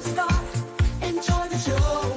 time to start. Enjoy the show.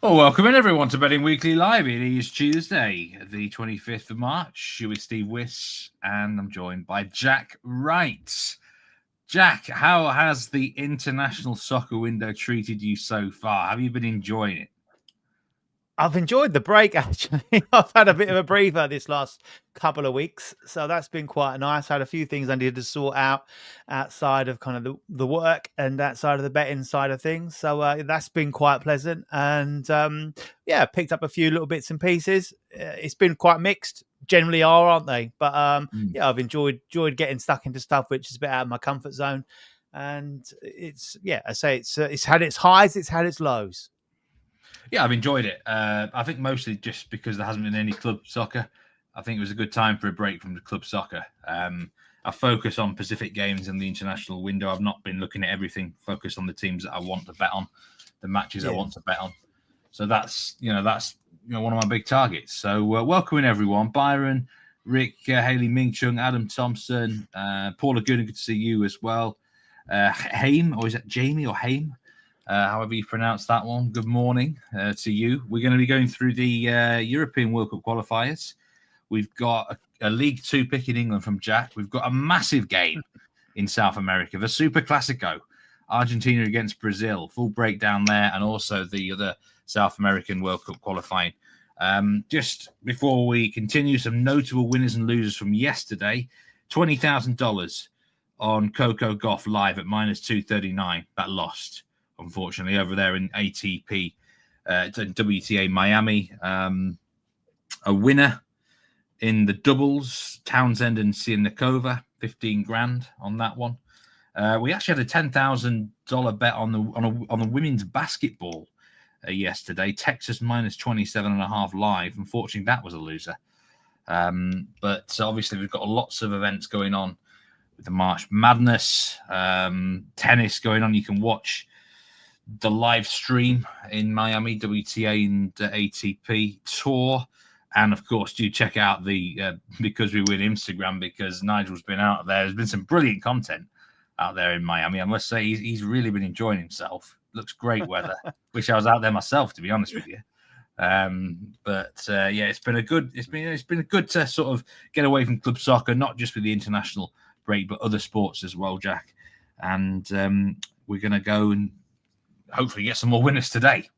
Well, welcome in everyone to Betting Weekly Live. It is Tuesday, the 25th of March. With Steve Wyss, and I'm joined by Jack Wright. Jack, how has the international soccer window treated you so far? Have you been enjoying it? I've enjoyed the break, actually. I've had a bit of a breather this last couple of weeks, so that's been quite nice. I had a few things I needed to sort out outside of kind of the work and outside of the betting side of things. So that's been quite pleasant. And picked up a few little bits and pieces. It's been quite mixed. Generally are, aren't they? But I've enjoyed getting stuck into stuff which is a bit out of my comfort zone. And it's had its highs, it's had its lows. Yeah, I've enjoyed it. I think mostly just because there hasn't been any club soccer. I think it was a good time for a break from the club soccer. I focus on Pacific games in the international window. I've not been looking at everything. Focus on the teams that I want to bet on, the matches I want to bet on. So that's one of my big targets. So welcoming everyone: Byron, Rick, Haley, Ming Chung, Adam Thompson, Paula Gooden. Good to see you as well. Haim, or is it Jamie or Haim? However you pronounce that one. Good morning to you. We're going to be going through the European World Cup qualifiers. We've got a League Two pick in England from Jack. We've got a massive game in South America, the Super Classico, Argentina against Brazil. Full breakdown there, and also the other South American World Cup qualifying. Just before we continue, some notable winners and losers from yesterday. $20,000 on Coco Gauff live at -239. That lost, unfortunately, over there in ATP, WTA Miami. A winner in the doubles, Townsend and Sienakova, 15 grand on that one. We actually had a $10,000 bet on the women's basketball yesterday. Texas -27.5 live. Unfortunately, that was a loser. But obviously, we've got lots of events going on with the March Madness, tennis going on. You can watch the live stream in Miami, WTA and ATP tour. And of course, do check out the Because We Win Instagram, because Nigel's been out there. There's been some brilliant content out there in Miami. I must say, he's really been enjoying himself. Looks great weather. Wish I was out there myself, to be honest with you. It's been a good to sort of get away from club soccer, not just with the international break, but other sports as well, Jack. And we're going to go and hopefully get some more winners today.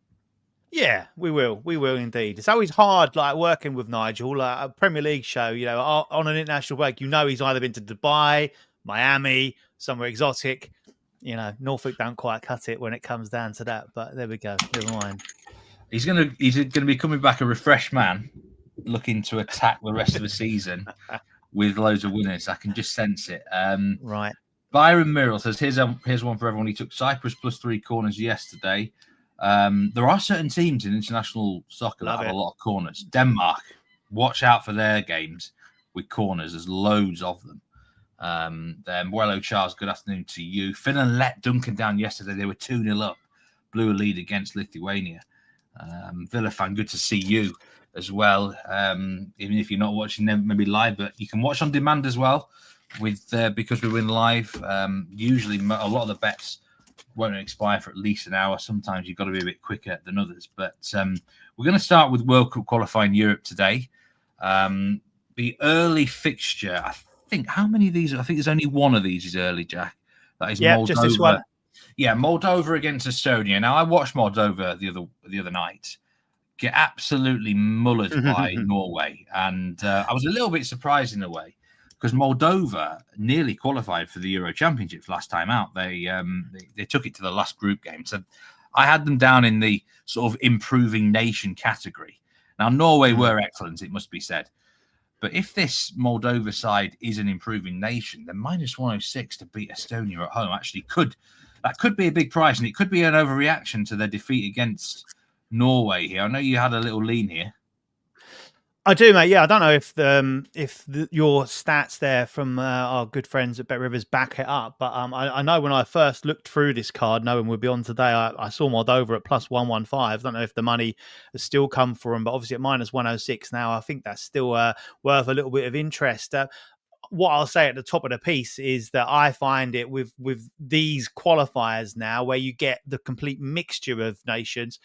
Yeah, we will. We will indeed. It's always hard, like working with Nigel, a Premier League show, on an international break. He's either been to Dubai, Miami, somewhere exotic. Norfolk don't quite cut it when it comes down to that. But there we go. Never mind. He's gonna be coming back a refreshed man, looking to attack the rest of the season with loads of winners. I can just sense it. Right. Byron Muriel says, here's one for everyone. He took Cyprus +3 corners yesterday. There are certain teams in international soccer that have a lot of corners. Denmark, watch out for their games with corners. There's loads of them. Then Muello Charles, good afternoon to you. Finland let Duncan down yesterday. They were 2-0 up. Blew a lead against Lithuania. Villafan, good to see you as well. Even if you're not watching them maybe live, but you can watch on demand as well with Because We Win Live. Usually a lot of the bets won't expire for at least an hour. Sometimes you've got to be a bit quicker than others. But we're going to start with World Cup qualifying Europe today. The early fixture, I think, how many of these? I think there's only one of these is early, Jack. That is Moldova. Just this one. Yeah, Moldova against Estonia. Now, I watched Moldova the other night get absolutely mullered by Norway. And I was a little bit surprised in a way because Moldova nearly qualified for the Euro Championships last time out. They took it to the last group game. So I had them down in the sort of improving nation category. Now, Norway were excellent, it must be said. But if this Moldova side is an improving nation, then minus 106 to beat Estonia at home actually could be a big price, and it could be an overreaction to their defeat against Norway here. I know you had a little lean here. I do, mate. Yeah, I don't know if your stats there from our good friends at Bet Rivers back it up, but I know when I first looked through this card, knowing we'd be on today, I saw Moldova at plus 115. I don't know if the money has still come for them, but obviously at minus 106 now, I think that's still worth a little bit of interest. What I'll say at the top of the piece is that I find it with these qualifiers now, where you get the complete mixture of nations,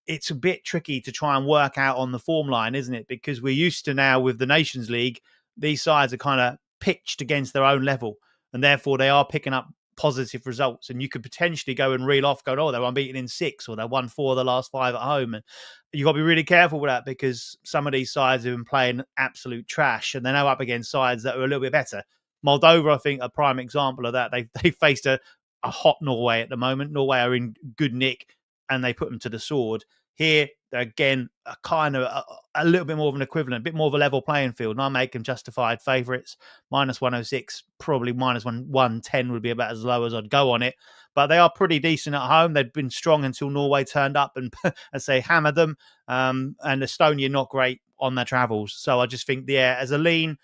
it's a bit tricky to try and work out on the form line, isn't it? Because we're used to now with the Nations League, these sides are kind of pitched against their own level, and therefore they are picking up positive results. And you could potentially go and reel off, going, oh, they're unbeaten in 6, or they won 4 of the last 5 at home. And you've got to be really careful with that, because some of these sides have been playing absolute trash, and they're now up against sides that are a little bit better. Moldova, I think, a prime example of that. They faced a hot Norway at the moment. Norway are in good nick, and they put them to the sword. Here, they're again a kind of a little bit more of an equivalent, a bit more of a level playing field. And I make them justified favourites. Minus 106, probably minus 110 would be about as low as I'd go on it. But they are pretty decent at home. They've been strong until Norway turned up and, as they hammered them. And Estonia not great on their travels. So I just think, as a lean,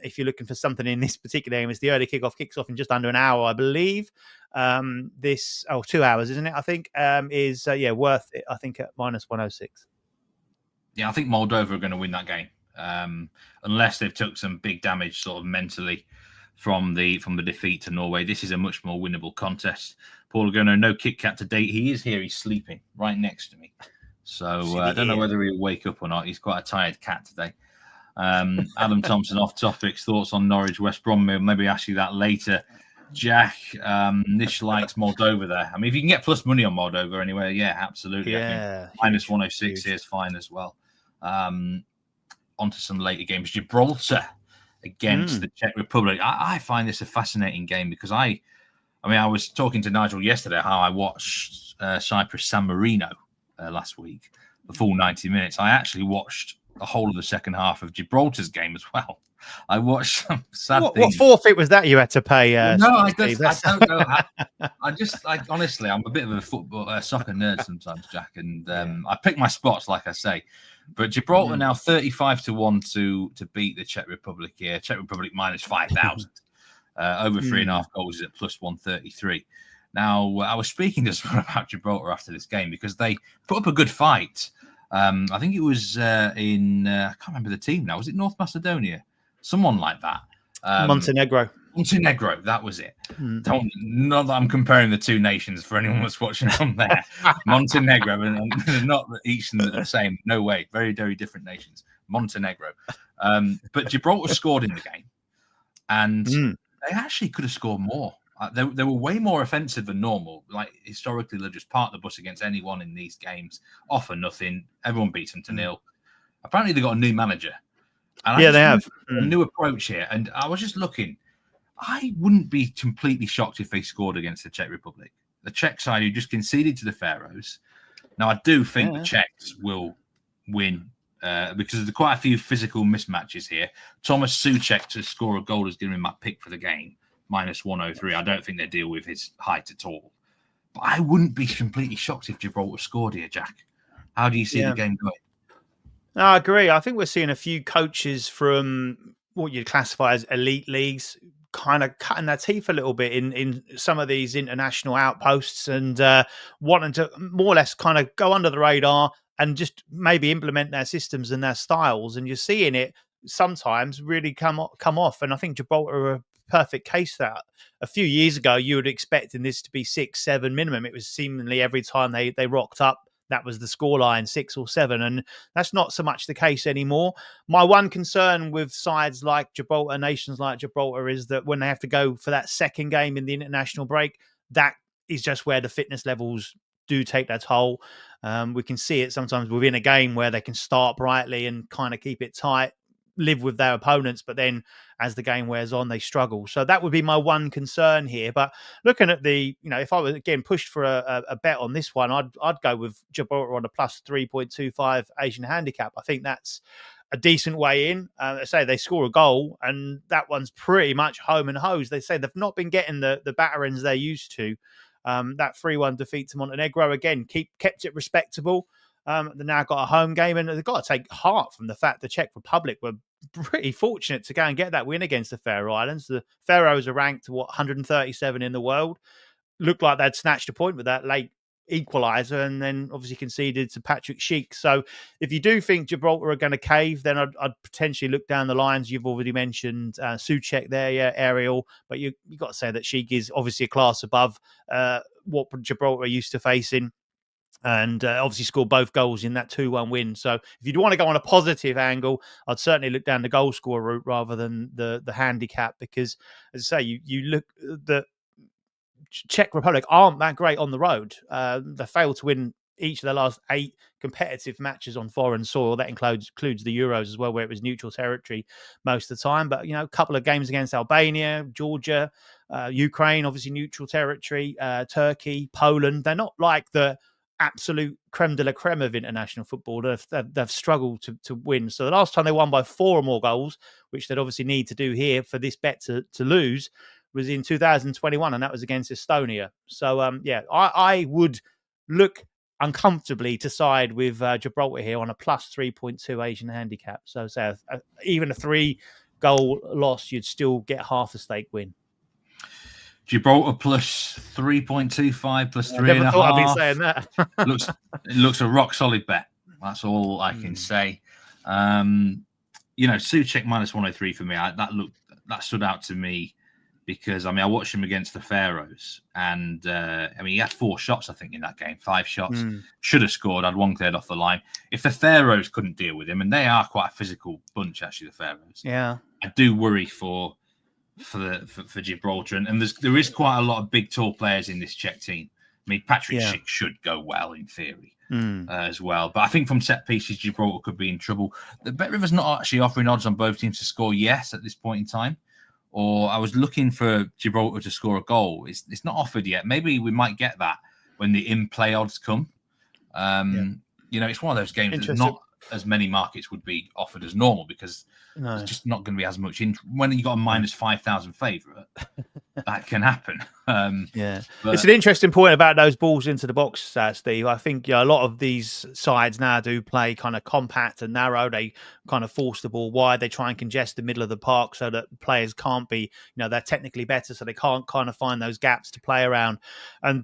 if you're looking for something in this particular game, it's the early kicks off in just under an hour, I believe. 2 hours, isn't it? I think is worth it. I think at minus 106. Yeah, I think Moldova are going to win that game, unless they've took some big damage sort of mentally from the defeat to Norway. This is a much more winnable contest. Paul Agono, no Kit Kat to date. He is here. He's sleeping right next to me, so I don't know whether he'll wake up or not. He's quite a tired cat today. Adam Thompson, off topics, thoughts on Norwich, West Brom. Maybe ask you that later. Jack, Nish likes Moldova there. I mean, if you can get plus money on Moldova anyway, yeah, absolutely. Yeah, minus 106 here is fine as well. On to some later games. Gibraltar against the Czech Republic. I find this a fascinating game because I was talking to Nigel yesterday how I watched Cyprus San Marino last week, the full 90 minutes. I actually watched the whole of the second half of Gibraltar's game as well. I watched some sad things. What forfeit was that you had to pay? No, I don't know. Honestly, I'm a bit of a soccer nerd sometimes, Jack, and I pick my spots, like I say. But Gibraltar now 35-1 to beat the Czech Republic here. Czech Republic minus 5,000. Over 3.5 goals is at plus 133. Now, I was speaking to someone about Gibraltar after this game because they put up a good fight. I think it was I can't remember the team now. Was it North Macedonia? Someone like that. Montenegro, that was it. Not that I'm comparing the two nations for anyone that's watching from there. Montenegro, and not each the same. No way. Very, very different nations. Montenegro. But Gibraltar scored in the game, and they actually could have scored more. They were way more offensive than normal. Like, historically, they'll just park the bus against anyone in these games. Offer nothing. Everyone beats them to nil. Apparently, they got a new manager. And they have a new approach here. And I was just looking. I wouldn't be completely shocked if they scored against the Czech Republic. The Czech side who just conceded to the Faroes. Now, I do think the Czechs will win because there's quite a few physical mismatches here. Thomas Souček to score a goal has given him my pick for the game, minus 103. I don't think they deal with his height at all. But I wouldn't be completely shocked if Gibraltar scored here, Jack. How do you see the game going? No, I agree. I think we're seeing a few coaches from what you'd classify as elite leagues kind of cutting their teeth a little bit in some of these international outposts and wanting to more or less kind of go under the radar and just maybe implement their systems and their styles. And you're seeing it sometimes really come off. And I think Gibraltar are a perfect case for that. A few years ago, you would expect in this to be 6-7 minimum. It was seemingly every time they rocked up, that was the scoreline, 6 or 7. And that's not so much the case anymore. My one concern with sides like Gibraltar, nations like Gibraltar, is that when they have to go for that second game in the international break, that is just where the fitness levels do take their toll. We can see it sometimes within a game where they can start brightly and kind of keep it tight. live with their opponents, but then as the game wears on, they struggle. So that would be my one concern here. But looking at the, if I was again pushed for a bet on this one, I'd go with Gibraltar on a plus 3.25 Asian handicap. I think that's a decent way in. I say they score a goal, and that one's pretty much home and hose. They say they've not been getting the batterings they're used to. That 3-1 defeat to Montenegro again kept it respectable. They've now got a home game, and they've got to take heart from the fact the Czech Republic were pretty fortunate to go and get that win against the Faroe Islands. The Faroes are ranked 137 in the world. Looked like they'd snatched a point with that late equaliser, and then obviously conceded to Patrick Schick. So if you do think Gibraltar are going to cave, then I'd potentially look down the lines. You've already mentioned Souček there, yeah, Ariel, but you got to say that Schick is obviously a class above what Gibraltar are used to facing. And obviously scored both goals in that 2-1 win. So if you'd want to go on a positive angle, I'd certainly look down the goal scorer route rather than the handicap, because, as I say, you look, the Czech Republic aren't that great on the road. They failed to win each of their last 8 competitive matches on foreign soil. That includes the Euros as well, where it was neutral territory most of the time. But, a couple of games against Albania, Georgia, Ukraine, obviously neutral territory, Turkey, Poland. They're not like the absolute creme de la creme of international football. They've struggled to win. So the last time they won by 4 or more goals, which they'd obviously need to do here for this bet to lose, was in 2021, and that was against Estonia. So, I would look uncomfortably to side with Gibraltar here on a plus 3.2 Asian handicap. So, say even a 3-goal loss, you'd still get half a stake win. Gibraltar plus 3.25 plus 3.5. I never thought I'd be saying that. It looks a rock solid bet. That's all I can say. Souček minus 103 for me. That stood out to me because I watched him against the Faroes, and he had 4 shots, I think, in that game. 5 shots. Should have scored. Had 1 cleared off the line. If the Faroes couldn't deal with him, and they are quite a physical bunch, actually, the Faroes. Yeah, I do worry for Gibraltar, and there is quite a lot of big, tall players in this Czech team. Patrick Schick should go well in theory as well, but I think from set pieces, Gibraltar could be in trouble. The Bet River's not actually offering odds on both teams to score yes at this point in time, or I was looking for Gibraltar to score a goal. It's not offered yet. Maybe we might get that when the in-play odds come. It's one of those games that's not as many markets would be offered as normal, because there's just not going to be as much when you got a minus 5,000 favourite. That can happen. It's an interesting point about those balls into the box, Steve. I think a lot of these sides now do play kind of compact and narrow. They kind of force the ball wide. They try and congest the middle of the park so that players can't be, they're technically better, so they can't kind of find those gaps to play around.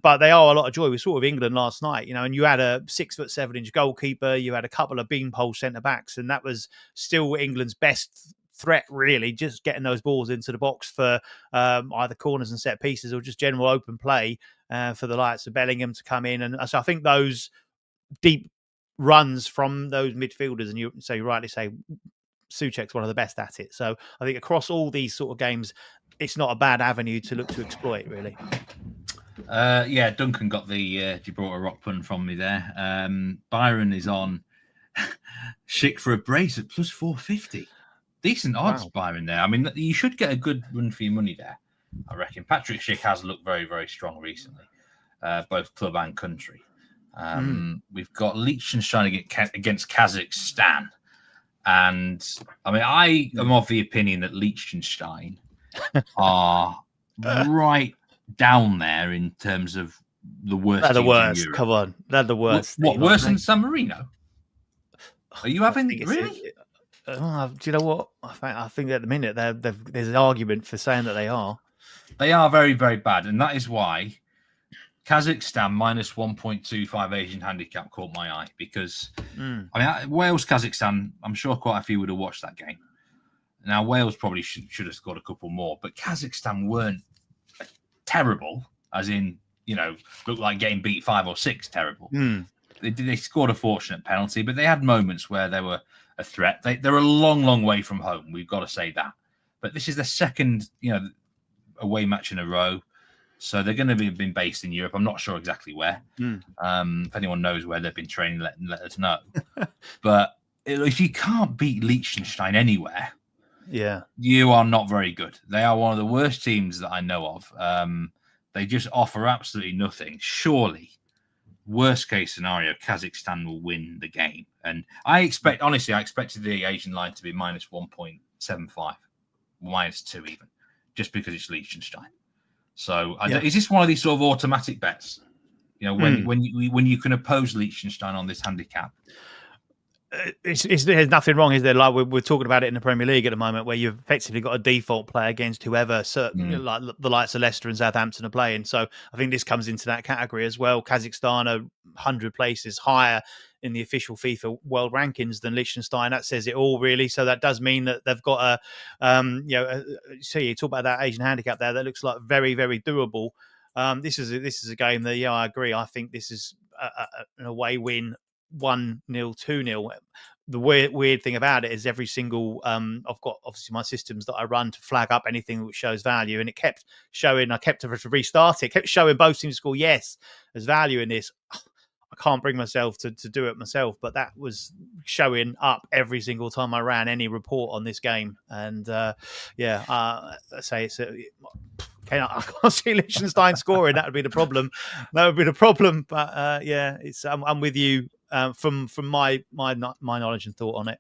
But they are a lot of joy. We saw with England last night, and you had a 6'7" goalkeeper, you had a couple of beanpole centre backs, and that was still England's best threat, really, just getting those balls into the box for either corners and set pieces, or just general open play for the likes of Bellingham to come in. And so I think those deep runs from those midfielders, and you rightly say Souček's one of the best at it. So I think across all these sort of games, it's not a bad avenue to look to exploit, really. Duncan got the Gibraltar rock pun from me there. Byron is on Schick for a brace at plus 450. Decent odds, wow. Byron there. You should get a good run for your money there, I reckon. Patrick Schick has looked very, very strong recently, both club and country. We've got Liechtenstein against Kazakhstan. And, I am of the opinion that Liechtenstein are right down there in terms of the worst. They're the worst. Come on. They're the worst. What worse than San Marino? Are you having really? Do you know what? I think at the minute there's an argument for saying that they are. They are very, very bad, and that is why Kazakhstan minus 1.25 Asian handicap caught my eye, because Wales Kazakhstan, I'm sure quite a few would have watched that game. Now Wales probably should have scored a couple more, but Kazakhstan weren't terrible, as in looked like getting beat 5 or 6 terrible. They scored a fortunate penalty, but they had moments where they were a threat. They're a long, long way from home. We've got to say that. But this is the second, away match in a row. So they're going to be been based in Europe. I'm not sure exactly where. If anyone knows where they've been training, let us know. But if you can't beat Liechtenstein anywhere, yeah, you are not very good. They are one of the worst teams that I know of. They just offer absolutely nothing. Surely, worst case scenario, Kazakhstan will win the game. And I expected the Asian line to be minus 1.75, minus 2 even, just because it's Liechtenstein. So is this one of these sort of automatic bets? You know, when you can oppose Liechtenstein on this handicap? There's nothing wrong, is there? Like we're talking about it in the Premier League at the moment, where you've effectively got a default play against whoever like the likes of Leicester and Southampton are playing. So I think this comes into that category as well. Kazakhstan are 100 places higher in the official FIFA world rankings than Liechtenstein. That says it all, really. So that does mean that they've got you talk about that Asian handicap there. That looks like very, very doable. This is a game that, I agree. I think this is an away win. 1-0, 2-0. The weird thing about it is every single I've got obviously my systems that I run to flag up anything which shows value, and it kept showing. I kept to restart it. Kept showing both teams score. Yes, there's value in this. I can't bring myself to do it myself, but that was showing up every single time I ran any report on this game. And I say it's I can't see Liechtenstein scoring. That would be the problem. But it's I'm with you from my knowledge and thought on it.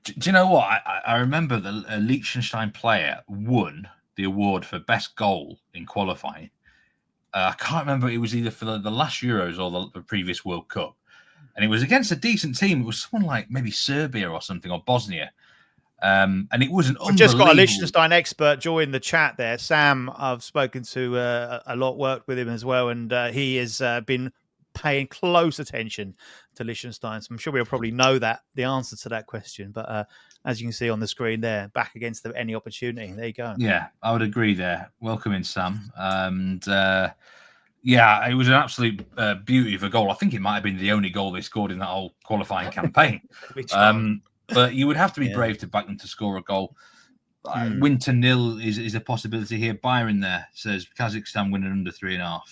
Do you know what? I remember a Liechtenstein player won the award for best goal in qualifying. I can't remember. It was either for the last Euros or the previous World Cup. And it was against a decent team. It was someone like maybe Serbia or something, or Bosnia. And it was an unbelievable... We've just got a Liechtenstein expert join the chat there. Sam, I've spoken to a lot, worked with him as well, and he has been paying close attention to Liechtenstein. So I'm sure we'll probably know the answer to that question. But as you can see on the screen there, back against any opportunity. There you go. Yeah, I would agree there. Welcome in, Sam. And it was an absolute beauty of a goal. I think it might have been the only goal they scored in that whole qualifying campaign. But you would have to be brave to back them to score a goal. Win to 0 is a possibility here. Byron there says Kazakhstan winning under 3.5.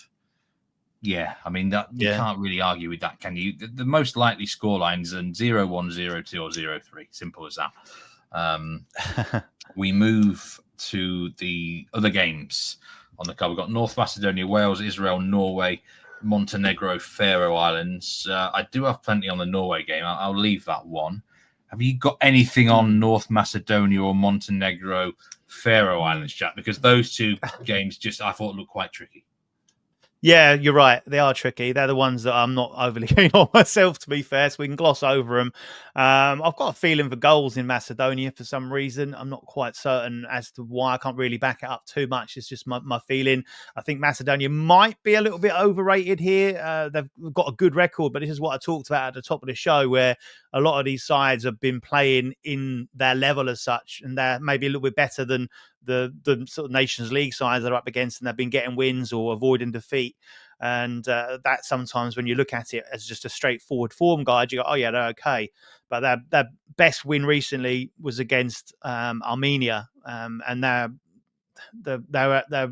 Yeah, I mean, you can't really argue with that, can you? The most likely score lines are 0-1, 0-2, or 0-3. Simple as that. We move to the other games on the card. We've got North Macedonia, Wales, Israel, Norway, Montenegro, Faroe Islands. I do have plenty on the Norway game. I'll leave that one. Have you got anything on North Macedonia or Montenegro, Faroe Islands, Jack? Because those two games I thought looked quite tricky. Yeah, you're right. They are tricky. They're the ones that I'm not overly keen on myself, to be fair, so we can gloss over them. I've got a feeling for goals in Macedonia for some reason. I'm not quite certain as to why. I can't really back it up too much. It's just my feeling. I think Macedonia might be a little bit overrated here. They've got a good record, but this is what I talked about at the top of the show, where a lot of these sides have been playing in their level as such, and they're maybe a little bit better than the sort of Nations League sides they're up against, and they've been getting wins or avoiding defeat. And that sometimes when you look at it as just a straightforward form guide, you go, oh yeah, they're okay. But their best win recently was against Armenia, and they're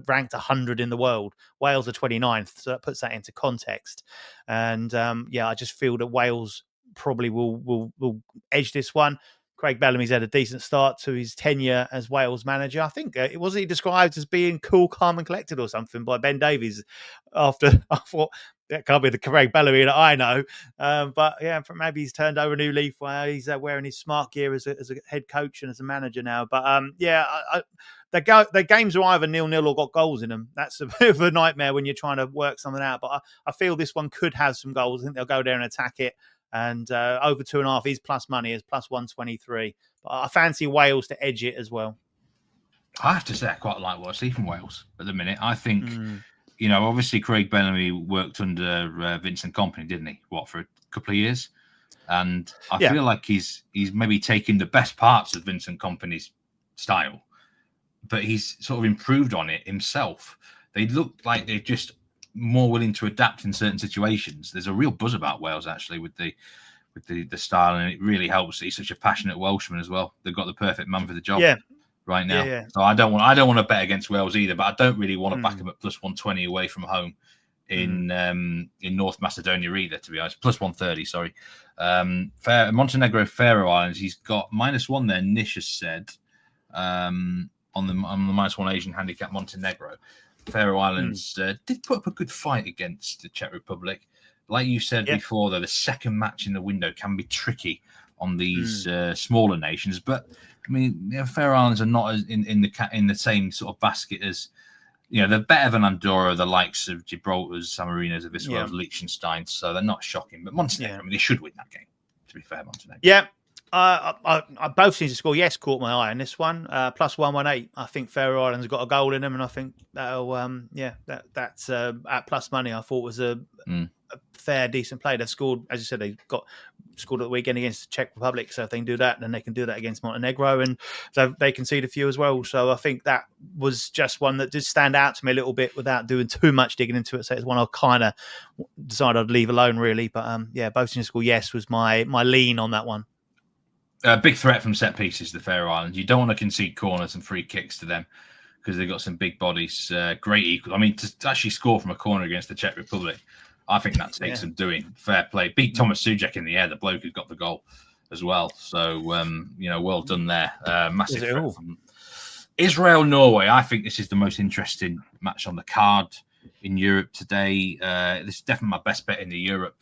ranked 100 in the world. Wales are 29th, so that puts that into context. And I just feel that Wales probably will edge this one. Craig Bellamy's had a decent start to his tenure as Wales manager. I think it wasn't he described as being cool, calm, and collected or something by Ben Davies. After I thought that can't be the Craig Bellamy that I know, but maybe he's turned over a new leaf where he's wearing his smart gear as a head coach and as a manager now. But the games are either 0-0 or got goals in them. That's a bit of a nightmare when you're trying to work something out. But I feel this one could have some goals. I think they'll go there and attack it. And over 2.5 is plus money, is plus 123. But I fancy Wales to edge it as well. I have to say I quite like what I see from Wales at the minute. I think, obviously Craig Bellamy worked under Vincent Kompany, didn't he? For a couple of years? And I feel like he's maybe taken the best parts of Vincent Kompany's style, but he's sort of improved on it himself. They look like they're just more willing to adapt in certain situations. There's a real buzz about Wales actually with the style, and it really helps. He's such a passionate Welshman as well. They've got the perfect man for the job right now. So I don't want to bet against Wales either, but I don't really want to back him at plus 120 away from home in North Macedonia either, to be honest. Plus 130, sorry. Montenegro, Faroe Islands, he's got -1 there, Nish has said, on the -1 Asian handicap Montenegro. Faroe Islands did put up a good fight against the Czech Republic. Like you said before, though, the second match in the window can be tricky on these smaller nations. But I mean, Faroe Islands are not as in the same sort of basket as, they're better than Andorra, the likes of Gibraltar, San Marinos of Israel, Liechtenstein. So they're not shocking. But Montenegro, I mean, they should win that game. To be fair, Montenegro. Yeah. I both teams to score. Yes, caught my eye on this one. Plus 118. I think Faroe Islands got a goal in them, and I think that'll that's at plus money. I thought was a fair, decent play. They've scored, as you said, they scored at the weekend against the Czech Republic. So if they can do that, then they can do that against Montenegro, and they concede a few as well. So I think that was just one that did stand out to me a little bit without doing too much digging into it. So it's one I kind of decided I'd leave alone, really. But both teams to score. Yes, was my lean on that one. Big threat from set pieces, the Faroe Islands. You don't want to concede corners and free kicks to them because they've got some big bodies. Great equal. I mean, to actually score from a corner against the Czech Republic, I think that takes some doing. Fair play. Beat Thomas Suchek in the air, the bloke who got the goal as well. So, well done there. Massive threat from Israel, Norway. I think this is the most interesting match on the card in Europe today. This is definitely my best bet in the Europe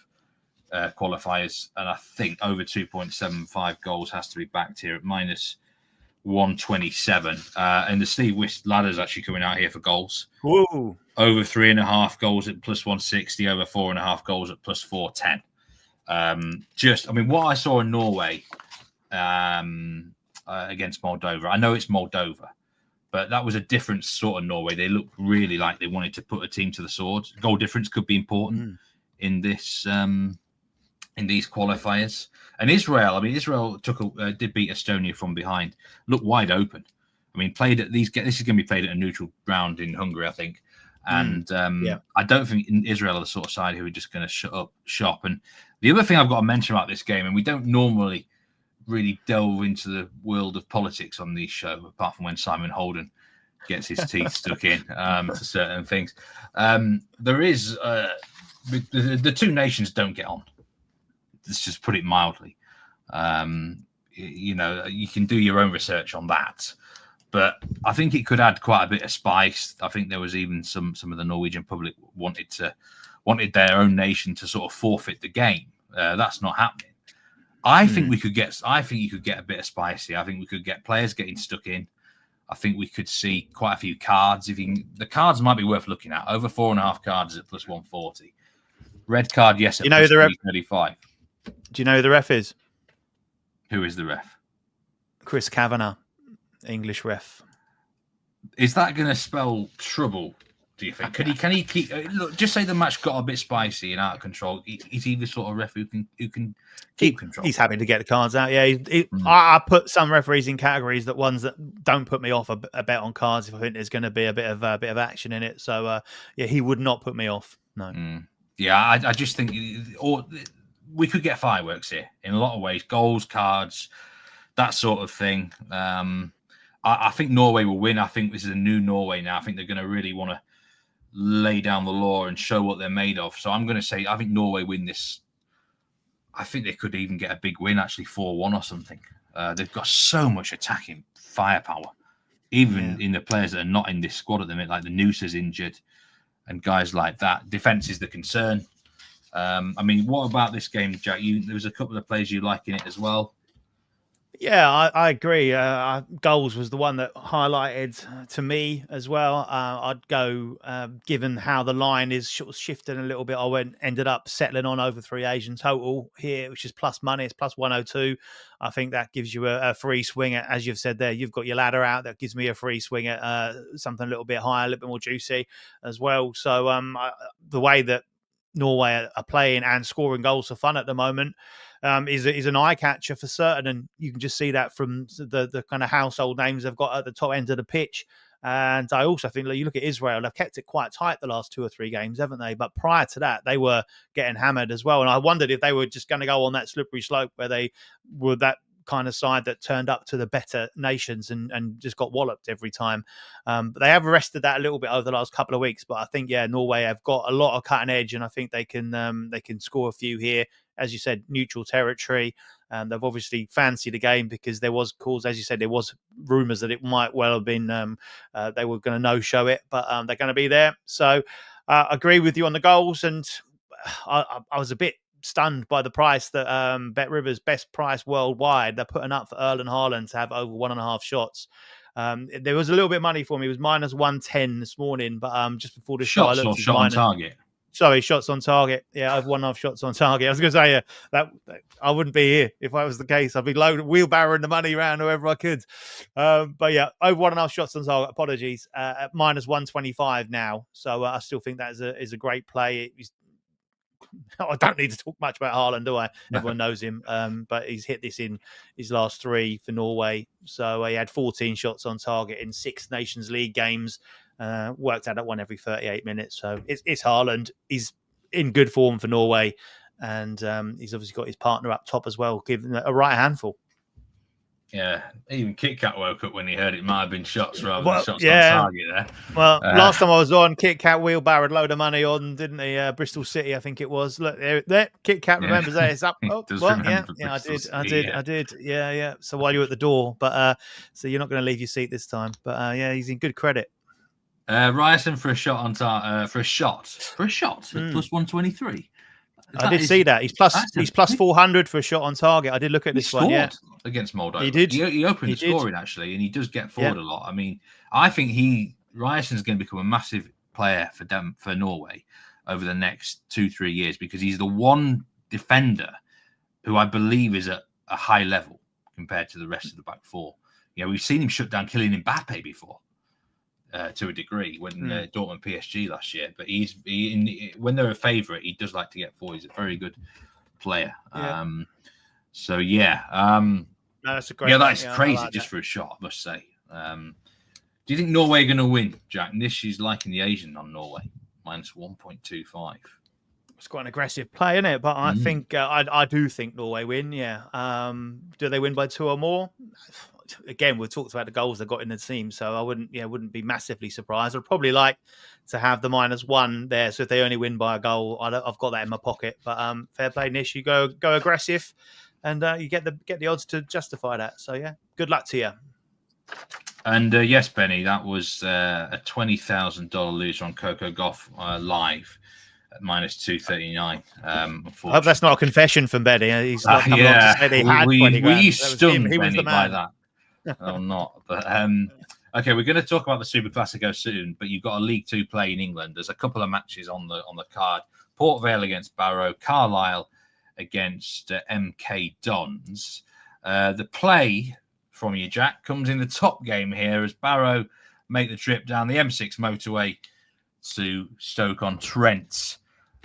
qualifiers, and I think over 2.75 goals has to be backed here at -127. And the Steve Wyss ladder's actually coming out here for goals. Whoa. Over 3.5 goals at plus 160, over 4.5 goals at plus 410. What I saw in Norway against Moldova, I know it's Moldova, but that was a different sort of Norway. They looked really like they wanted to put a team to the sword. Goal difference could be important in this in these qualifiers. And Israel, Israel did beat Estonia from behind, looked wide open. This is going to be played at a neutral ground in Hungary, I think. And I don't think Israel are the sort of side who are just going to shut up shop. And the other thing I've got to mention about this game, and we don't normally really delve into the world of politics on these shows, apart from when Simon Holden gets his teeth stuck in to certain things. There is the two nations don't get on. Let's just put it mildly. You can do your own research on that, but I think it could add quite a bit of spice. I think there was even some of the Norwegian public wanted their own nation to sort of forfeit the game. That's not happening. I think you could get a bit of spice here. I think we could get players getting stuck in. I think we could see quite a few cards. The cards might be worth looking at. Over 4.5 cards at plus 140. Red card, yes, at plus 335. Do you know who the ref is? Who is the ref? Chris Kavanagh, English ref. Is that going to spell trouble, do you think? Can he keep... Look, just say the match got a bit spicy and out of control. Is he the sort of ref who can keep control? He's happy to get the cards out. Yeah, I put some referees in categories that ones that don't put me off a bet on cards if I think there's going to be a bit of action in it. So, he would not put me off. No. Yeah, I just think... we could get fireworks here in a lot of ways. Goals, cards, that sort of thing. I think Norway will win. I think this is a new Norway now. I think they're going to really want to lay down the law and show what they're made of. So I'm going to say I think Norway win this. I think they could even get a big win, actually 4-1 or something. They've got so much attacking firepower, even in the players that are not in this squad at the minute, like the Noose is injured and guys like that. Defense is the concern. What about this game, Jack? There was a couple of players you like in it as well. Yeah, I agree. Goals was the one that highlighted to me as well. I'd go, given how the line is sort of shifting a little bit, ended up settling on over 3 Asian total here, which is plus money. It's plus 102. I think that gives you a free swing at, as you've said there, you've got your ladder out. That gives me a free swing at something a little bit higher, a little bit more juicy as well. So the way that Norway are playing and scoring goals for fun at the moment is an eye catcher for certain, and you can just see that from the kind of household names they've got at the top end of the pitch. And I also think you look at Israel, they've kept it quite tight the last 2 or 3 games, haven't they? But prior to that, they were getting hammered as well. And I wondered if they were just going to go on that slippery slope where they were that kind of side that turned up to the better nations and just got walloped every time. But they have arrested that a little bit over the last couple of weeks. But I think, Norway have got a lot of cutting edge, and I think they can score a few here. As you said, neutral territory. They've obviously fancied the game because there was calls, as you said, there was rumours that it might well have been they were going to no-show it, but they're going to be there. So I agree with you on the goals, and I was a bit stunned by the price that Bet Rivers best price worldwide. They're putting up for Erling Haaland to have over 1.5 shots. There was a little bit of money for me. It was minus 110 this morning, but just before the show, I Shots looked or shot on target. Sorry, shots on target. Yeah, I've 1.5 shots on target. I was going to say that I wouldn't be here if that was the case. I'd be wheelbarrowing the money around whoever I could. But yeah, over 1.5 shots on target. Apologies. At minus 125 now. So I still think that is a great play. I don't need to talk much about Haaland, do I? Everyone knows him. But he's hit this in his last 3 for Norway. So he had 14 shots on target in 6 Nations League games. Worked out at 1 every 38 minutes. So it's Haaland. He's in good form for Norway. And he's obviously got his partner up top as well, giving a right handful. Yeah, even Kit Kat woke up when he heard it might have been shots rather than shots on target there. Well, last time I was on, Kit Kat wheelbarrowed a load of money on, didn't he? Bristol City, I think it was. Look, there Kit Kat remembers that. It's up. Oh, well, yeah, I did. Yeah. So while you're at the door, but so you're not going to leave your seat this time. But yeah, he's in good credit. Ryerson for a shot on plus 123. I did see that. He's plus 400 for a shot on target. I did look at this one. Yeah, against Moldova. He did. He opened the scoring actually, and he does get forward a lot. I mean, I think Ryerson's going to become a massive player for Norway over the next 2-3 years because he's the one defender who I believe is at a high level compared to the rest of the back four. You know, we've seen him shut down Kylian Mbappe before. To a degree when Dortmund PSG last year, but when they're a favourite, he does like to get forward. He's a very good player. Yeah. No, that's a great. Yeah, that's crazy just for a shot, I must say. Do you think Norway are going to win, Jack? Nish is liking the Asian on Norway, minus 1.25. It's quite an aggressive play, isn't it? But I think I do think Norway win. Yeah. Do they win by 2 or more? Again, we've talked about the goals they got in the team, so I wouldn't be massively surprised. I'd probably like to have the -1 there. So if they only win by a goal, I've got that in my pocket. But fair play, Nish. You go aggressive, and you get the odds to justify that. So yeah, good luck to you. And yes, Benny, that was a $20,000 loser on Coco Gauff live. At minus 239. I hope that's not a confession from Benny. He's not coming on to say they had 20 grand. Were you stunned, Benny, by that? Oh, not. But okay, we're going to talk about the Super Classico soon. But you've got a League Two play in England. There's a couple of matches on the card. Port Vale against Barrow, Carlisle against MK Dons. The play from you, Jack, comes in the top game here as Barrow make the trip down the M6 motorway to Stoke-on-Trent.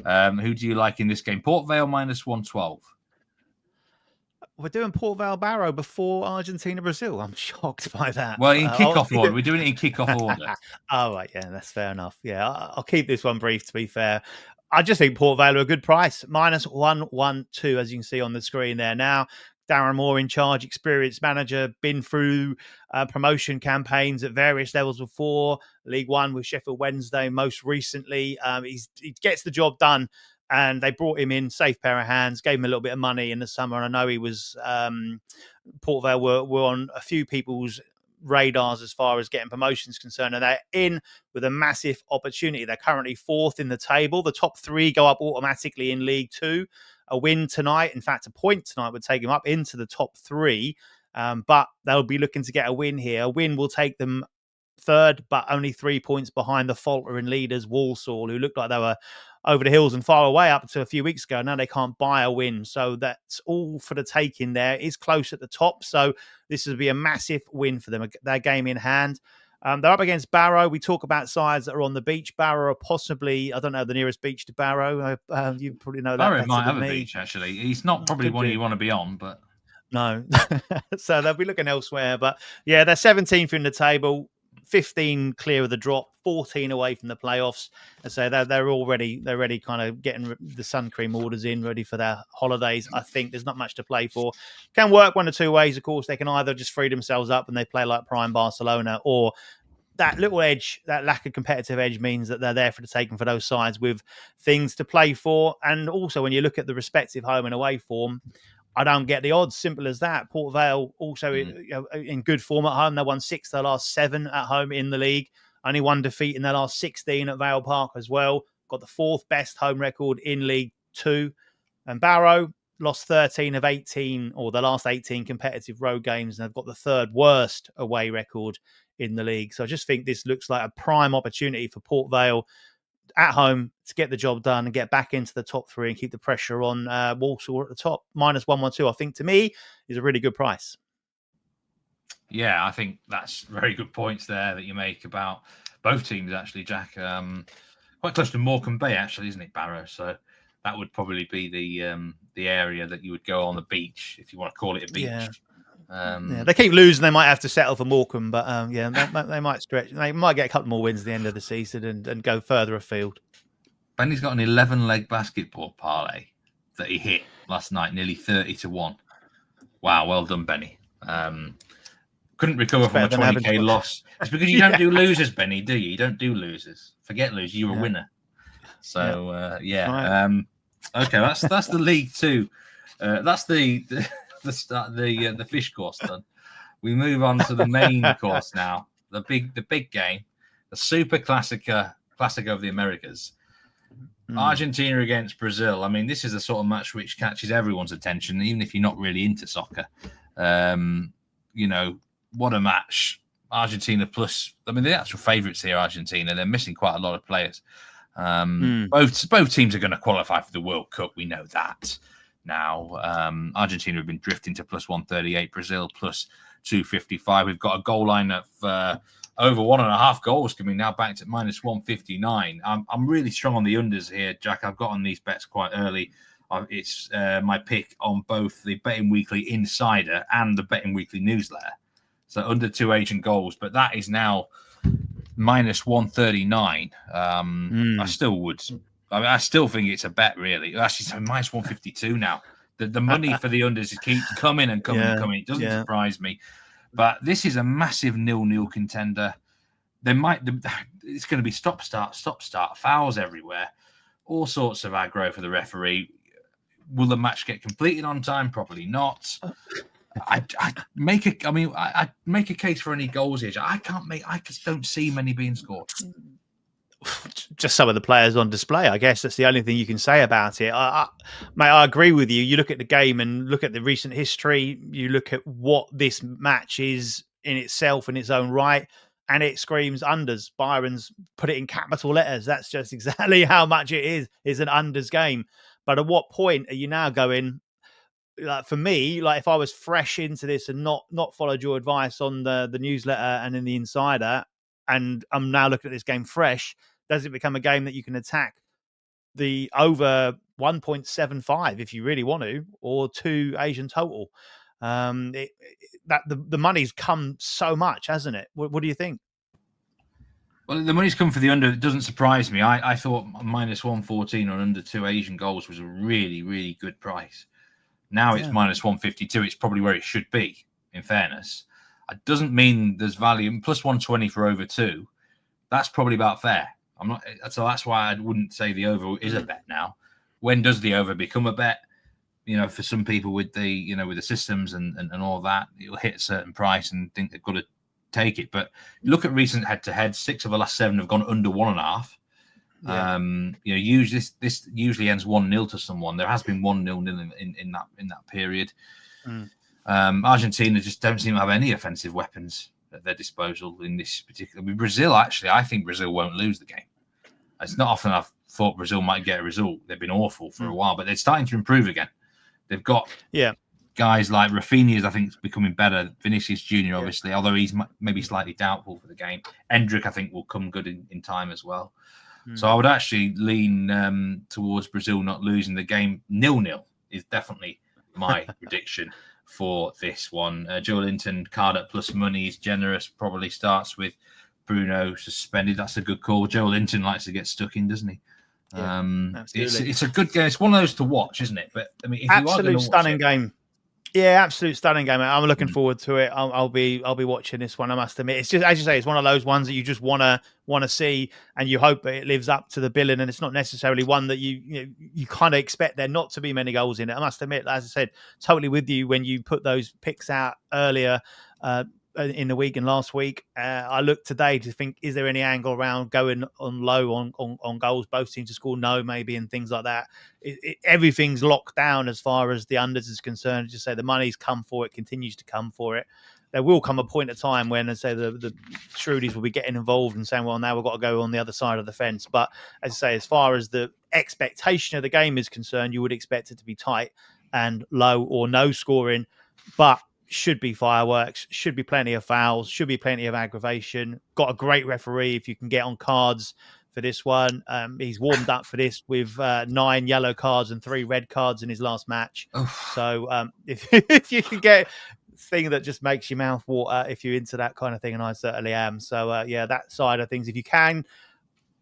Who do you like in this game? Port Vale minus 112. We're doing Port Vale Barrow before Argentina Brazil. I'm shocked by that. Well, in kickoff order. We're doing it in kickoff order. Oh, right. Yeah, that's fair enough. Yeah, I'll keep this one brief, to be fair. I just think Port Vale are a good price. Minus 112, as you can see on the screen there now. Darren Moore in charge, experienced manager, been through promotion campaigns at various levels before. League One with Sheffield Wednesday most recently. He gets the job done, and they brought him in, safe pair of hands, gave him a little bit of money in the summer. And I know he was Port Vale were on a few people's radars as far as getting promotions concerned, and they're in with a massive opportunity. They're currently 4th in the table. The top 3 go up automatically in League Two. A win tonight, in fact, a point tonight would take them up into the top 3. But they'll be looking to get a win here. A win will take them 3rd, but only 3 points behind the faltering leaders, Walsall, who looked like they were over the hills and far away up to a few weeks ago. Now they can't buy a win. So that's all for the taking there. It's close at the top. So this will be a massive win for them, their game in hand. They're up against Barrow. We talk about sides that are on the beach. Barrow are possibly, I don't know the nearest beach to Barrow. You probably know that. Barrow might have a beach, actually. He's not probably one you want to be on, but. No. So they'll be looking elsewhere. But yeah, they're 17th in the table. 15 clear of the drop, 14 away from the playoffs. And so they're already kind of getting the sun cream orders in, ready for their holidays. I think there's not much to play for. Can work one or two ways, of course. They can either just free themselves up and they play like prime Barcelona, or that little edge, that lack of competitive edge, means that they're there for the taking for those sides with things to play for. And also, when you look at the respective home and away form, I don't get the odds. Simple as that. Port Vale also in good form at home. They won 6 of their last 7 at home in the league. Only 1 defeat in their last 16 at Vale Park as well. Got the 4th best home record in League 2. And Barrow lost 13 of 18, or the last 18 competitive road games, and they've got the 3rd worst away record in the league. So I just think this looks like a prime opportunity for Port Vale at home to get the job done and get back into the top 3 and keep the pressure on Walsall at the top. -112, I think, to me, is a really good price. Yeah, I think that's very good points there that you make about both teams, actually, Jack. Quite close to Morecambe Bay, actually, isn't it, Barrow? So that would probably be the area that you would go on the beach, if you want to call it a beach. Yeah. They keep losing. They might have to settle for Morecambe, but they might stretch. They might get a couple more wins at the end of the season and go further afield. Benny's got an 11-leg basketball parlay that he hit last night, nearly 30-1. Wow, well done, Benny. Couldn't recover from a 20k loss. It's because you don't do losers, Benny, do you? You don't do losers. Forget losers. You're a winner. So right. Okay, that's the League 2. That's the start, the fish course done. We move on to the main course now. The big game, the Super classic of the Americas. Argentina against Brazil. I mean, this is the sort of match which catches everyone's attention, even if you're not really into soccer. What a match. Argentina plus, I mean, the actual favourites here, Argentina. They're missing quite a lot of players. Both teams are going to qualify for the World Cup. We know that now. Argentina have been drifting to +138, Brazil +255. We've got a goal line of over 1.5 goals coming now back to -159. I'm really strong on the unders here, Jack. I've got on these bets quite early. It's my pick on both the Betting Weekly Insider and the Betting Weekly newsletter. So under 2 agent goals, but that is now -139. I still would. I mean, I still think it's a bet, really. Actually, so -152 now. The money for the unders keeps coming and coming and coming. It doesn't surprise me. But this is a massive 0-0 contender. It's going to be stop, start, fouls everywhere. All sorts of aggro for the referee. Will the match get completed on time? Probably not. I make a case for any goals here. I just don't see many being scored. Just some of the players on display, I guess. That's the only thing you can say about it. I agree with you. You look at the game and look at the recent history. You look at what this match is in itself, in its own right, and it screams unders. Byron's put it in capital letters. That's just exactly how much it is. It's an unders game. But at what point are you now going? Like, for me, like, if I was fresh into this and not followed your advice on the newsletter and in the insider, and I'm now looking at this game fresh, does it become a game that you can attack the over 1.75 if you really want to, or 2 Asian total? The money's come so much, hasn't it? What do you think? Well, the money's come for the under. It doesn't surprise me. I thought -114 on under 2 Asian goals was a really, really good price. Now it's -152. It's probably where it should be, in fairness. It doesn't mean there's value. +120 for over 2. That's probably about fair. So that's why I wouldn't say the over is a bet now. When does the over become a bet? For some people with the systems and all that, it'll hit a certain price and think they've got to take it. But look at recent head-to-head. 6 of the last 7 have gone under 1.5. Usually this usually ends 1-0 to someone. There has been 1-0 in that period. Argentina just don't seem to have any offensive weapons at their disposal in this particular. Brazil, actually, I think Brazil won't lose the game. It's not often I've thought Brazil might get a result. They've been awful for a while, but they're starting to improve again. They've got guys like Rafinha, I think, is becoming better. Vinicius Junior, obviously, although he's maybe slightly doubtful for the game. Endrick, I think, will come good in time as well. So I would actually lean towards Brazil not losing the game. 0-0 is definitely my prediction for this one. Joe Linton, card at plus money, is generous. Probably starts with Bruno suspended. That's a good call. Joe Linton likes to get stuck in, doesn't he? It's a good game. It's one of those to watch, isn't it? But I mean, if absolute you are going to stunning game. Yeah, absolute stunning game. I'm looking Mm. forward to it. I'll be watching this one. I must admit, it's just, as you say, it's one of those ones that you just want to see, and you hope that it lives up to the billing. And it's not necessarily one that you kind of expect there not to be many goals in it. I must admit, as I said, totally with you when you put those picks out earlier in the week and last week. I looked today to think, is there any angle around going on low on goals? Both teams to score no, maybe, and things like that. Everything's locked down as far as the unders is concerned. Just say the money's come for it, continues to come for it. There will come a point of time when, I say, the Shrewdies will be getting involved and saying, well, now we've got to go on the other side of the fence. But as I say, as far as the expectation of the game is concerned, you would expect it to be tight and low or no scoring. But should be fireworks, should be plenty of fouls, should be plenty of aggravation. Got a great referee if you can get on cards for this one. He's warmed up for this with 9 yellow cards and 3 red cards in his last match. So if you can get a thing that just makes your mouth water if you're into that kind of thing, and I certainly am. So that side of things, if you can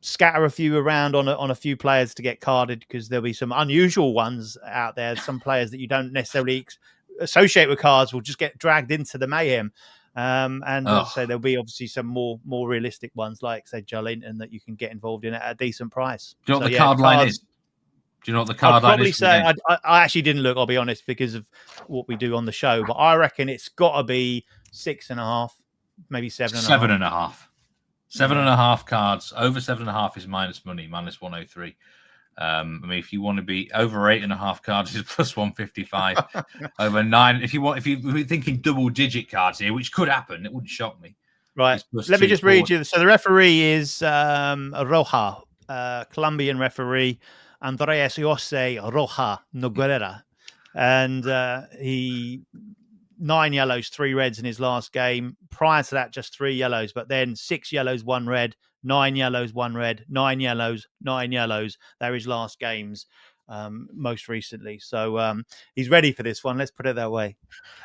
scatter a few around on a few players to get carded, because there'll be some unusual ones out there, some players that you don't necessarily associate with cards will just get dragged into the mayhem. And as I say, there'll be obviously some more realistic ones, like say Joe Linton, that you can get involved in at a decent price. Do you know what the card line is? Do you know what the card line is? I'd probably say I actually didn't look, I'll be honest, because of what we do on the show, but I reckon it's got to be 6.5, maybe 7.5. 7.5. 7.5 cards. Over 7.5 is minus money, minus 103. I mean, if you want to be over 8.5 cards, is plus 155. Over 9, if you're thinking double-digit cards here, which could happen, it wouldn't shock me. Right. Let me just read you. So the referee is Roja, Colombian referee, Andres Jose Roja Noguera, and he 9 yellows, 3 reds in his last game. Prior to that, just 3 yellows, but then 6 yellows, 1 red. 9 yellows, 1 red, 9 yellows, 9 yellows. They're his last games most recently. So he's ready for this one. Let's put it that way.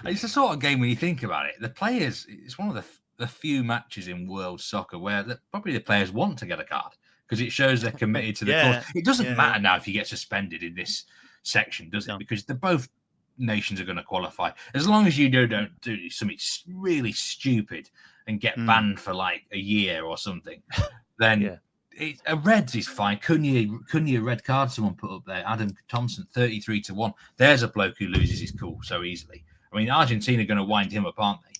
It's the sort of game when you think about it. The players, it's one of the few matches in world soccer where probably the players want to get a card because it shows they're committed to the cause. It doesn't matter now if you get suspended in this section, does it? No. Because both nations are going to qualify. As long as you don't do something really stupid and get banned for like a year or something, then a reds is fine. Couldn't you red card someone put up there? Adam Thompson, 33-1. There's a bloke who loses his cool so easily. I mean, Argentina are going to wind him up, aren't they?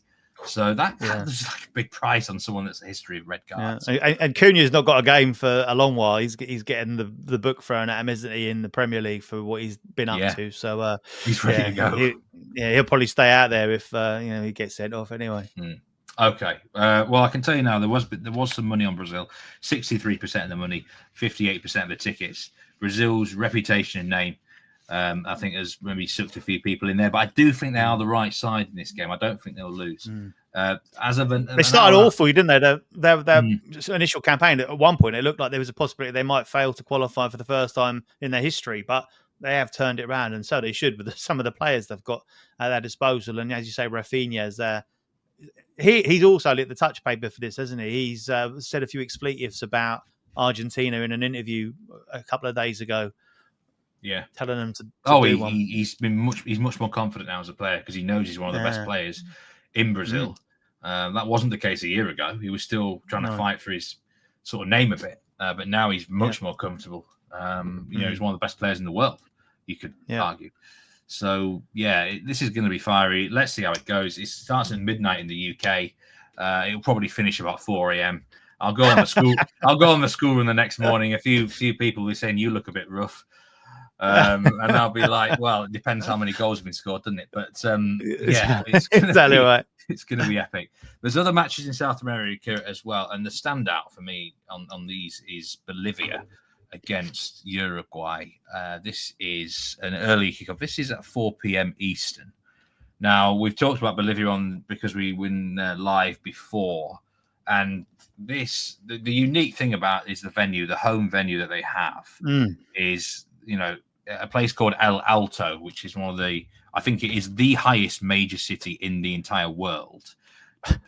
So there's like a big price on someone that's a history of red cards. Yeah. And Cunha's not got a game for a long while. He's getting the book thrown at him, isn't he, in the Premier League for what he's been up to. So he's ready to go. He'll probably stay out there if he gets sent off anyway. Okay. Well, I can tell you now, there was some money on Brazil. 63% of the money, 58% of the tickets. Brazil's reputation and name, I think, has maybe sucked a few people in there. But I do think they are the right side in this game. I don't think they'll lose. They started awful, didn't they? Their initial campaign, at one point, it looked like there was a possibility they might fail to qualify for the first time in their history. But they have turned it around, and so they should with some of the players they've got at their disposal. And as you say, Rafinha is there. He's also lit the touch paper for this, hasn't he? He's said a few expletives about Argentina in an interview a couple of days ago. Yeah, telling them to do one. He's much more confident now as a player because he knows he's one of the best players in Brazil. That wasn't the case a year ago. He was still trying to fight for his sort of name a bit, but now he's much more comfortable. He's one of the best players in the world, you could argue. So this is going to be fiery. Let's see how it goes. It starts at midnight in the UK. It'll probably finish about 4 a.m. I'll go on the school. I'll go on the school run the next morning. A few people will be saying you look a bit rough, and I'll be like, well, it depends how many goals have been scored, doesn't it? But it's going to be epic. There's other matches in South America as well, and the standout for me on these is Bolivia against Uruguay. This is an early kickoff. This is at 4 p.m. Eastern. Now, we've talked about Bolivia because we win live before, and the unique thing about is the venue, the home venue that they have is a place called El Alto, which is I think it is the highest major city in the entire world.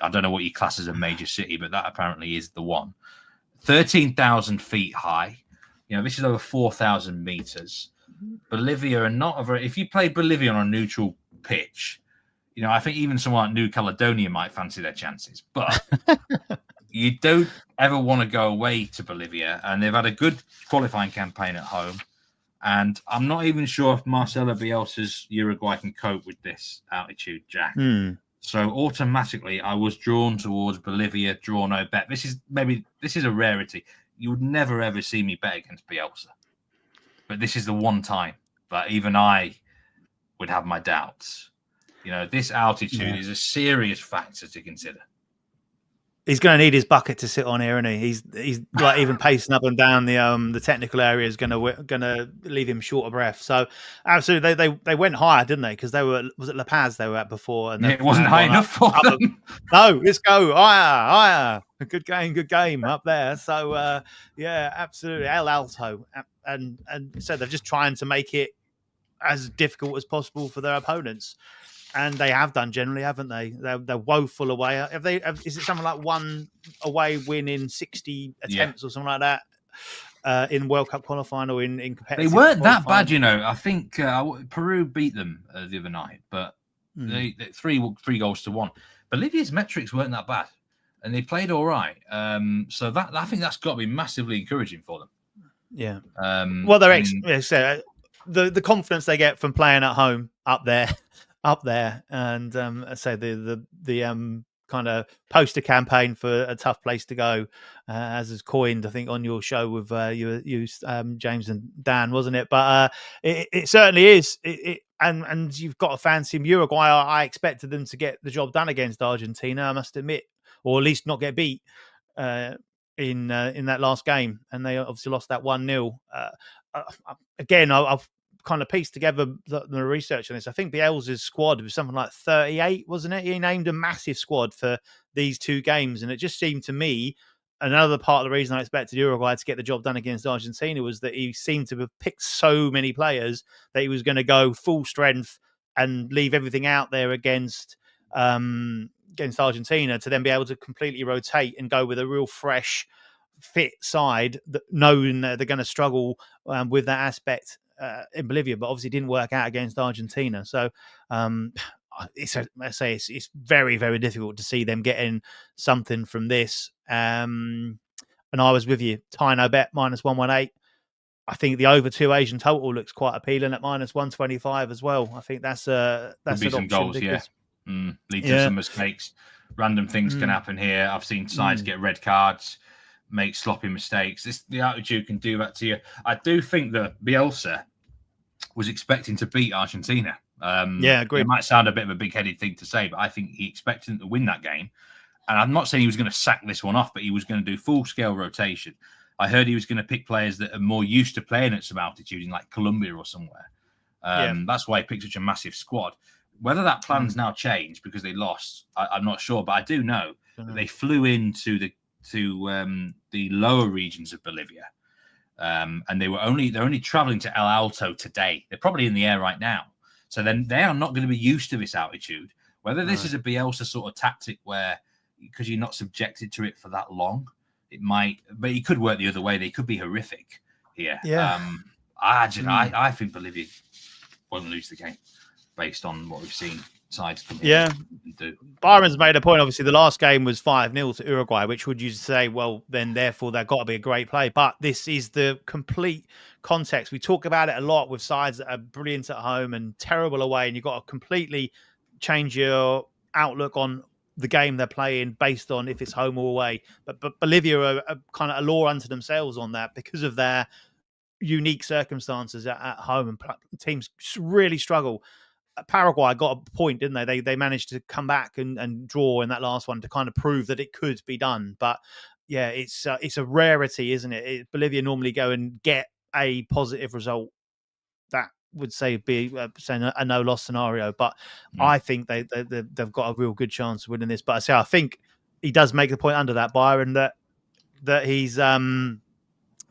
I don't know what you class as a major city, but that apparently is the one. 13,000 feet high. This is over 4,000 meters. Bolivia are not a very. If you play Bolivia on a neutral pitch, I think even someone like New Caledonia might fancy their chances. But you don't ever want to go away to Bolivia, and they've had a good qualifying campaign at home. And I'm not even sure if Marcelo Bielsa's Uruguay can cope with this altitude, Jack. So automatically, I was drawn towards Bolivia, draw no bet. This is a rarity. You would never, ever see me bet against Bielsa. But this is the one time that even I would have my doubts. This altitude is a serious factor to consider. He's going to need his bucket to sit on here, isn't he? He's like even pacing up and down the technical area is going to leave him short of breath. So absolutely, they went higher, didn't they? Because was it La Paz they were at before, and it wasn't high enough for them. No, let's go higher. Good game up there. So absolutely, El Alto, and so they're just trying to make it as difficult as possible for their opponents. And they have done generally, haven't they? They're woeful away. Is it something like one away win in 60 attempts or something like that in World Cup qualifying or in competitive? They weren't that bad, I think Peru beat them the other night, but they 3-1. Bolivia's metrics weren't that bad, and they played all right. So that I think that's got to be massively encouraging for them. Yeah. Well, they're the confidence they get from playing at home up there, and say the kind of poster campaign for a tough place to go, as is coined, I think, on your show with you James and Dan, wasn't it? But it certainly is. And you've got to fancy him. Uruguay. I expected them to get the job done against Argentina, I must admit, or at least not get beat in that last game, and they obviously lost that 1-0. Again, I've kind of pieced together the research on this. I think Bielsa's squad was something like 38, wasn't it? He named a massive squad for these two games, and it just seemed to me another part of the reason I expected Uruguay to get the job done against Argentina was that he seemed to have picked so many players that he was going to go full strength and leave everything out there against Argentina to then be able to completely rotate and go with a real fresh, fit side, that knowing that they're going to struggle with that aspect in Bolivia, but obviously didn't work out against Argentina. So it's very, very difficult to see them getting something from this. And I was with you. Tino bet -118. I think the over 2 Asian total looks quite appealing at -125 as well. I think that's an option. Goals, because, lead to some mistakes. Random things can happen here. I've seen sides get red cards, make sloppy mistakes. The altitude can do that to you. I do think that Bielsa was expecting to beat Argentina. Agreed. It might sound a bit of a big-headed thing to say, but I think he expected them to win that game. And I'm not saying he was going to sack this one off, but he was going to do full-scale rotation. I heard he was going to pick players that are more used to playing at some altitude in like Colombia or somewhere. That's why he picked such a massive squad. Whether that plan's now changed because they lost, I'm not sure. But I do know that they flew into the lower regions of Bolivia. And they're only traveling to El Alto today. They're probably in the air right now. So then they are not going to be used to this altitude. Whether this is a Bielsa sort of tactic where, because you're not subjected to it for that long, it might, but it could work the other way. They could be horrific here. Yeah. I think Bolivia won't lose the game based on what we've seen sides come in and do. Byron's made a point. Obviously, the last game was 5-0 to Uruguay, which would you say, well, then therefore they've got to be a great play. But this is the complete context. We talk about it a lot with sides that are brilliant at home and terrible away, and you've got to completely change your outlook on the game they're playing based on if it's home or away. But Bolivia are kind of a law unto themselves on that because of their unique circumstances at home, and teams really struggle. Paraguay got a point, didn't they? They managed to come back and draw in that last one to kind of prove that it could be done. But yeah, it's a rarity, isn't it? Bolivia normally go and get a positive result. That would say be a no loss scenario, but I think they've got a real good chance of winning this. But I think he does make the point under that, Byron, that he's that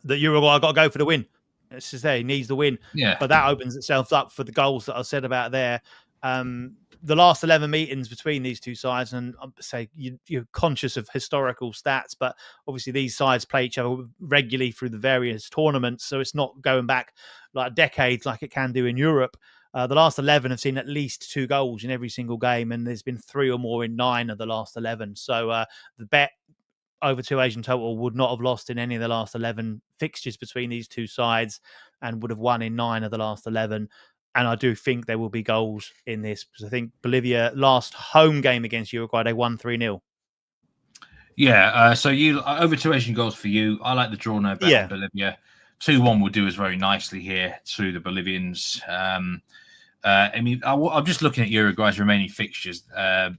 Uruguay got to go for the win. It's just there, he needs the win. Yeah. But that opens itself up for the goals that I said about there. the last 11 meetings between these two sides, and say you're conscious of historical stats, but obviously these sides play each other regularly through the various tournaments, so it's not going back like decades like it can do in Europe. The last 11 have seen at least 2 goals in every single game, and there's been 3 or more in 9 of the last 11. So the bet over 2 Asian total would not have lost in any of the last 11 fixtures between these two sides, and would have won in 9 of the last 11. And I do think there will be goals in this, because I think Bolivia last home game against Uruguay, they won 3-0. Yeah, so you over 2 Asian goals for you. I like the draw no bet on Bolivia. 2-1 would do us very nicely here to the Bolivians. I'm just looking at Uruguay's remaining fixtures.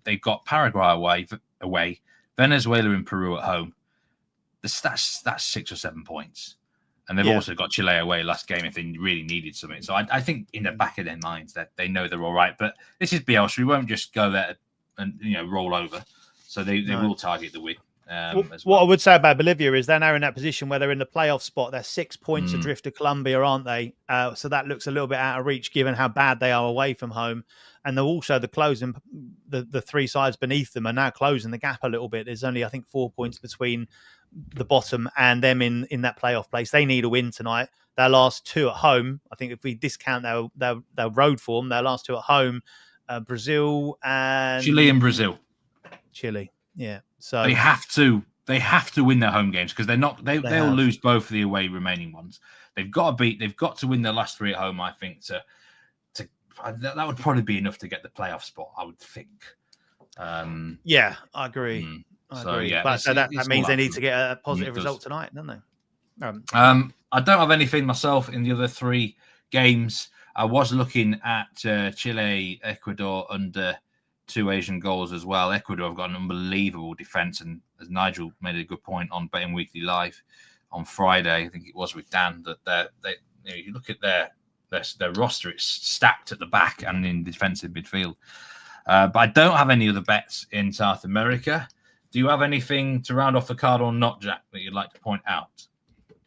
They've got Paraguay away, Venezuela and Peru at home. That's 6 or 7 points. And they've also got Chile away last game if they really needed something. So I think in the back of their minds that they know they're all right. But this is Bielsa. We won't just go there and roll over. So they will target the win. What I would say about Bolivia is they're now in that position where they're in the playoff spot. They're 6 points adrift of Colombia, aren't they? So that looks a little bit out of reach given how bad they are away from home. And they're also the 3 sides beneath them are now closing the gap a little bit. There's only, I think, 4 points between the bottom and them in that playoff place. They need a win tonight. Their last 2 at home, I think if we discount their road form, their last 2 at home, Brazil and Chile and Brazil. Chile. Yeah. So they have to win their home games because they'll lose both of the away remaining ones. They've got to win their last 3 at home, I think, that would probably be enough to get the playoff spot, I would think. Yeah, I agree. I agree. Yeah, but that means they need to get a positive result tonight, don't they? I don't have anything myself in the other 3 games. I was looking at Chile, Ecuador under 2 Asian goals as well. Ecuador have got an unbelievable defense, and as Nigel made a good point on Betting Weekly Live on Friday, I think it was with Dan, that you look at their roster, it's stacked at the back and in defensive midfield. But I don't have any other bets in South America. Do you have anything to round off the card or not, Jack, that you'd like to point out?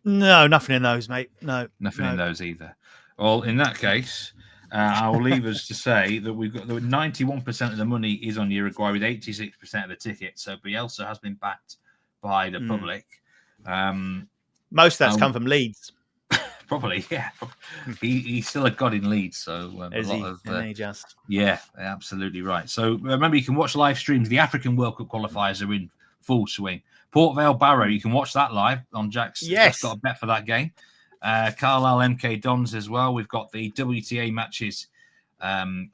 No, nothing in those, mate. No. Nothing in those either. Well, in that case, I'll leave us to say that we've got 91% of the money is on Uruguay with 86% of the tickets. So Bielsa has been backed by the public. Most of that's come from Leeds. Probably, yeah. He's still a god in Leeds, so yeah, absolutely right. So remember, you can watch live streams. The African World Cup qualifiers are in full swing. Port Vale Barrow, you can watch that live on Jack's. Yes, got a bet for that game. Carlisle MK Dons as well. We've got the WTA matches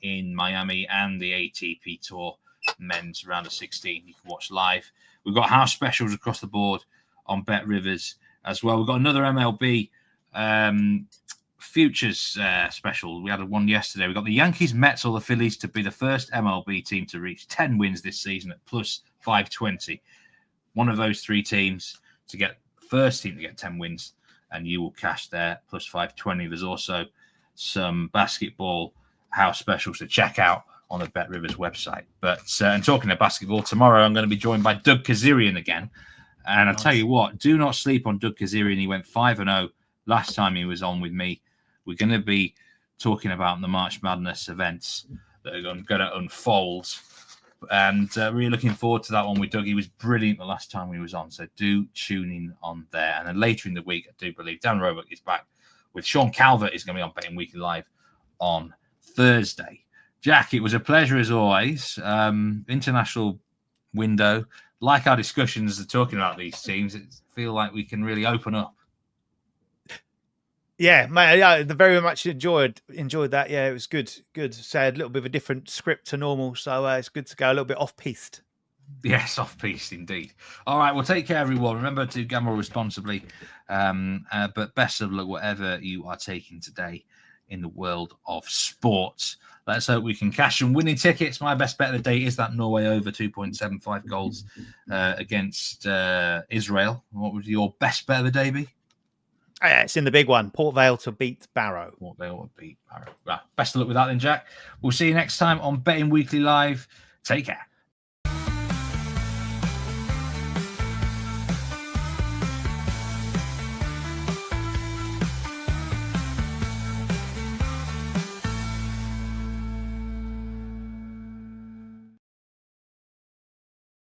in Miami and the ATP Tour men's round of 16. You can watch live. We've got house specials across the board on Bet Rivers as well. We've got another MLB futures special. We had one yesterday. We've got the Yankees, Mets, or the Phillies to be the first MLB team to reach 10 wins this season at plus 520. One of those 3 teams to get first team to get 10 wins, and you will cash there plus 520. There's also some basketball house specials to check out on the Bet Rivers website. But and talking of basketball, tomorrow I'm going to be joined by Doug Kazarian again. And I'll tell you what, do not sleep on Doug Kazarian. He went 5-0 last time he was on with me. We're going to be talking about the March Madness events that are going to unfold. And really looking forward to that one with Doug. He was brilliant the last time we was on. So do tune in on there. And then later in the week, I do believe Dan Roebuck is back with Sean Calvert is going to be on Betting Weekly Live on Thursday. Jack, it was a pleasure as always. International window. Like our discussions talking about these teams, it feel like we can really open up. Yeah, mate, I very much enjoyed that. Yeah, it was good. So a little bit of a different script to normal. So it's good to go a little bit off-piste. Yes, off-piste indeed. All right, well, take care, everyone. Remember to gamble responsibly. But best of luck, whatever you are taking today in the world of sports. Let's hope we can cash some winning tickets. My best bet of the day is that Norway over 2.75 goals against Israel. What would your best bet of the day be? It's in the big one. Port Vale to beat Barrow. Port Vale to beat Barrow. Right. Best of luck with that then, Jack. We'll see you next time on Betting Weekly Live. Take care.